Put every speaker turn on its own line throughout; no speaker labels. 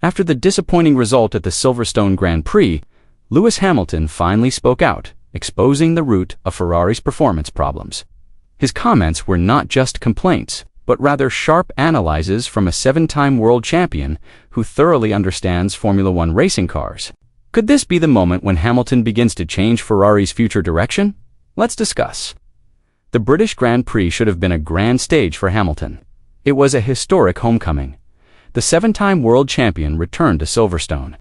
After the disappointing result at the Silverstone Grand Prix, Lewis Hamilton finally spoke out, exposing the root of Ferrari's performance problems. His comments were not just complaints, but rather sharp analyses from a 7-time world champion who thoroughly understands Formula One racing cars. Could this be the moment when Hamilton begins to change Ferrari's future direction? Let's discuss. The British Grand Prix should have been a grand stage for Hamilton. It was a historic homecoming. The 7-time world champion returned to Silverstone.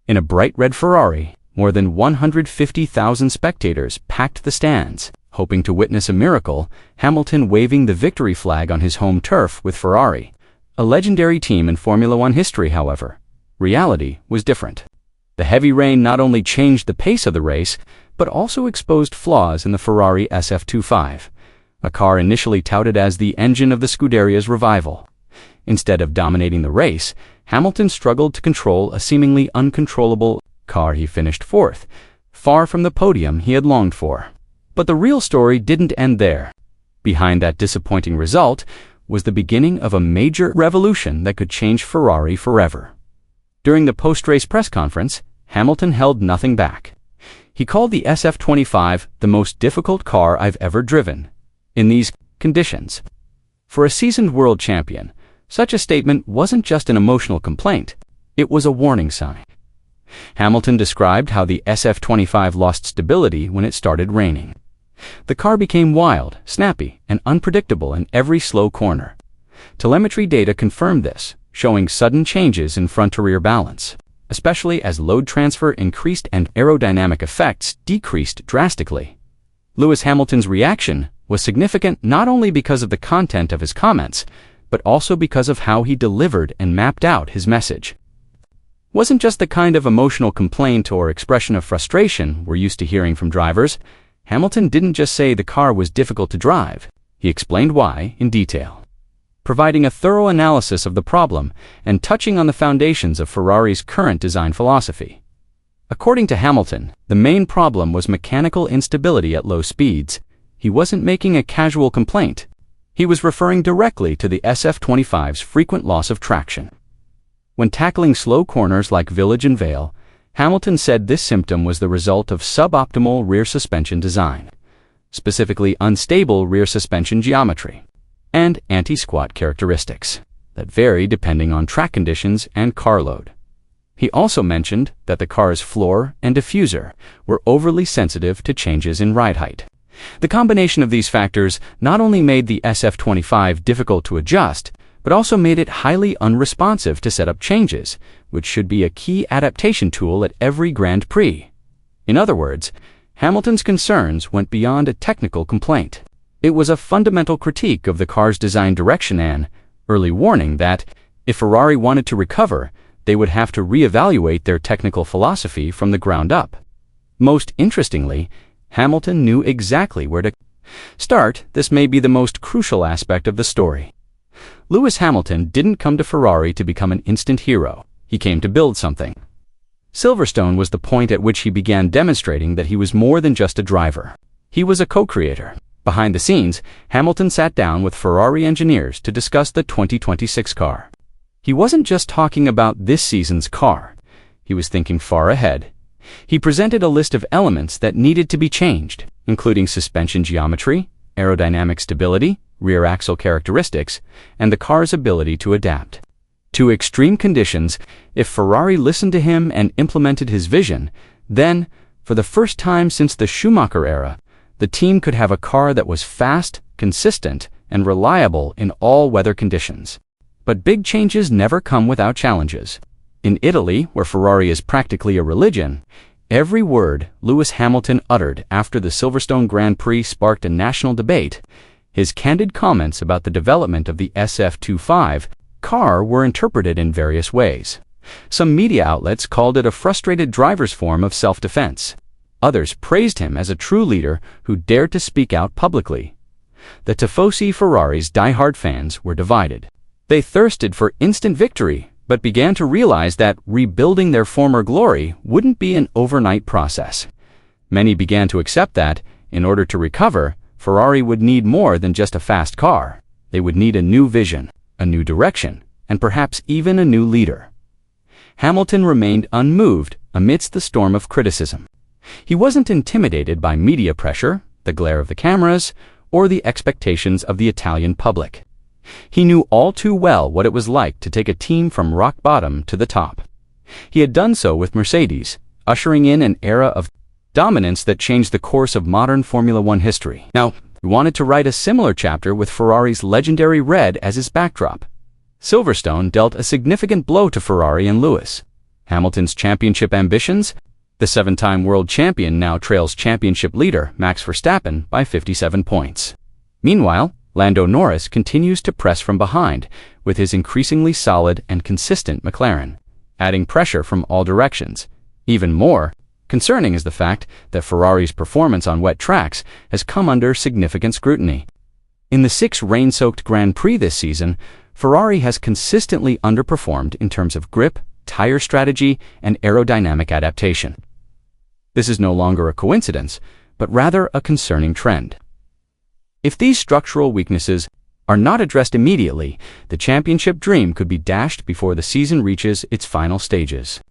In a bright red Ferrari, more than 150,000 spectators packed the stands, hoping to witness a miracle, Hamilton waving the victory flag on his home turf with Ferrari. A legendary team in Formula One history, however. Reality was different. The heavy rain not only changed the pace of the race, but also exposed flaws in the Ferrari SF25, a car initially touted as the engine of the Scuderia's revival. Instead of dominating the race, Hamilton struggled to control a seemingly uncontrollable car. He finished 4th, far from the podium he had longed for. But the real story didn't end there. Behind that disappointing result was the beginning of a major revolution that could change Ferrari forever. During the post-race press conference, Hamilton held nothing back. He called the SF25 the most difficult car I've ever driven. In these conditions, for a seasoned world champion, such a statement wasn't just an emotional complaint, it was a warning sign. Hamilton described how the SF25 lost stability when it started raining. The car became wild, snappy, and unpredictable in every slow corner. Telemetry data confirmed this, showing sudden changes in front-to-rear balance, especially as load transfer increased and aerodynamic effects decreased drastically. Lewis Hamilton's reaction was significant not only because of the content of his comments, but also because of how he delivered and mapped out his message. Wasn't just the kind of emotional complaint or expression of frustration we're used to hearing from drivers. Hamilton didn't just say the car was difficult to drive. He explained why in detail, providing a thorough analysis of the problem and touching on the foundations of Ferrari's current design philosophy. According to Hamilton, the main problem was mechanical instability at low speeds. He wasn't making a casual complaint. He was referring directly to the SF25's frequent loss of traction. When tackling slow corners like Village and Vale, Hamilton said this symptom was the result of suboptimal rear suspension design, specifically unstable rear suspension geometry, and anti-squat characteristics that vary depending on track conditions and car load. He also mentioned that the car's floor and diffuser were overly sensitive to changes in ride height. The combination of these factors not only made the SF25 difficult to adjust, but also made it highly unresponsive to setup changes, which should be a key adaptation tool at every Grand Prix. In other words, Hamilton's concerns went beyond a technical complaint. It was a fundamental critique of the car's design direction and early warning that, if Ferrari wanted to recover, they would have to reevaluate their technical philosophy from the ground up. Most interestingly, Hamilton knew exactly where to start. This may be the most crucial aspect of the story. Lewis Hamilton didn't come to Ferrari to become an instant hero. He came to build something. Silverstone was the point at which he began demonstrating that he was more than just a driver. He was a co-creator. Behind the scenes, Hamilton sat down with Ferrari engineers to discuss the 2026 car. He wasn't just talking about this season's car. He was thinking far ahead. He presented a list of elements that needed to be changed, including suspension geometry, aerodynamic stability, rear axle characteristics, and the car's ability to adapt to extreme conditions. If Ferrari listened to him and implemented his vision, then, for the first time since the Schumacher era, the team could have a car that was fast, consistent, and reliable in all weather conditions. But big changes never come without challenges. In Italy, where Ferrari is practically a religion, every word Lewis Hamilton uttered after the Silverstone Grand Prix sparked a national debate. His candid comments about the development of the SF25 car were interpreted in various ways. Some media outlets called it a frustrated driver's form of self-defense. Others praised him as a true leader who dared to speak out publicly. The tifosi Ferrari's diehard fans were divided. They thirsted for instant victory, but began to realize that rebuilding their former glory wouldn't be an overnight process. Many began to accept that, in order to recover, Ferrari would need more than just a fast car. They would need a new vision, a new direction, and perhaps even a new leader. Hamilton remained unmoved amidst the storm of criticism. He wasn't intimidated by media pressure, the glare of the cameras, or the expectations of the Italian public. He knew all too well what it was like to take a team from rock bottom to the top. He had done so with Mercedes, ushering in an era of dominance that changed the course of modern Formula One history. Now, he wanted to write a similar chapter with Ferrari's legendary red as his backdrop. Silverstone dealt a significant blow to Ferrari and Lewis. Hamilton's championship ambitions. The seven-time world champion now trails championship leader Max Verstappen by 57 points. Meanwhile, Lando Norris continues to press from behind with his increasingly solid and consistent McLaren, adding pressure from all directions. Even more concerning is the fact that Ferrari's performance on wet tracks has come under significant scrutiny. In the 6 rain-soaked Grand Prix this season, Ferrari has consistently underperformed in terms of grip, tire strategy, and aerodynamic adaptation. This is no longer a coincidence, but rather a concerning trend. If these structural weaknesses are not addressed immediately, the championship dream could be dashed before the season reaches its final stages.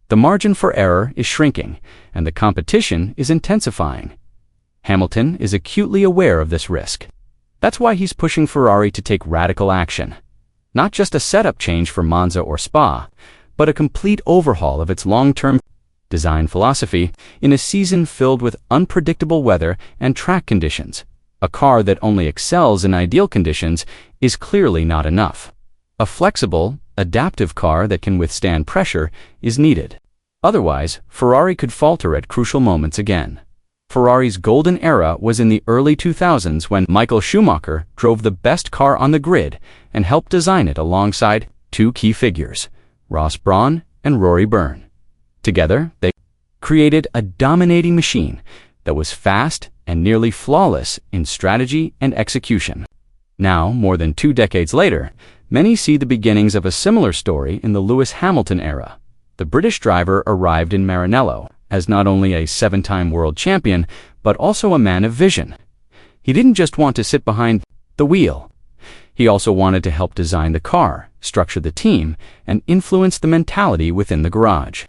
The margin for error is shrinking, and the competition is intensifying. Hamilton is acutely aware of this risk. That's why he's pushing Ferrari to take radical action. Not just a setup change for Monza or Spa, but a complete overhaul of its long-term design philosophy in a season filled with unpredictable weather and track conditions. A car that only excels in ideal conditions is clearly not enough. A flexible, adaptive car that can withstand pressure is needed. Otherwise, Ferrari could falter at crucial moments again. Ferrari's golden era was in the early 2000s when Michael Schumacher drove the best car on the grid and helped design it alongside 2 key figures, Ross Brawn and Rory Byrne. Together, they created a dominating machine that was fast and nearly flawless in strategy and execution. Now, more than 2 decades later, many see the beginnings of a similar story in the Lewis-Hamilton era. The British driver arrived in Maranello as not only a 7-time world champion, but also a man of vision. He didn't just want to sit behind the wheel. He also wanted to help design the car, structure the team, and influence the mentality within the garage.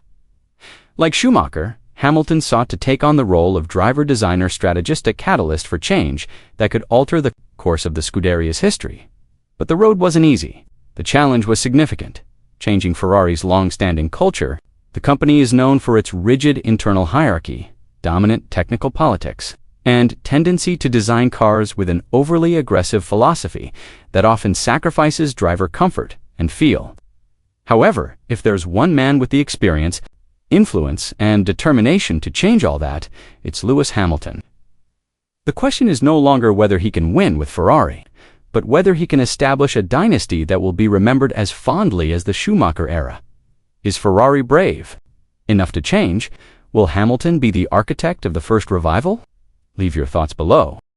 Like Schumacher, Hamilton sought to take on the role of driver-designer strategistic catalyst for change that could alter the course of the Scuderia's history. But the road wasn't easy. The challenge was significant. Changing Ferrari's long-standing culture, the company is known for its rigid internal hierarchy, dominant technical politics, and tendency to design cars with an overly aggressive philosophy that often sacrifices driver comfort and feel. However, if there's one man with the experience, influence, and determination to change all that, it's Lewis Hamilton. The question is no longer whether he can win with Ferrari, but whether he can establish a dynasty that will be remembered as fondly as the Schumacher era. Is Ferrari brave enough to change? Will Hamilton be the architect of the first revival? Leave your thoughts below.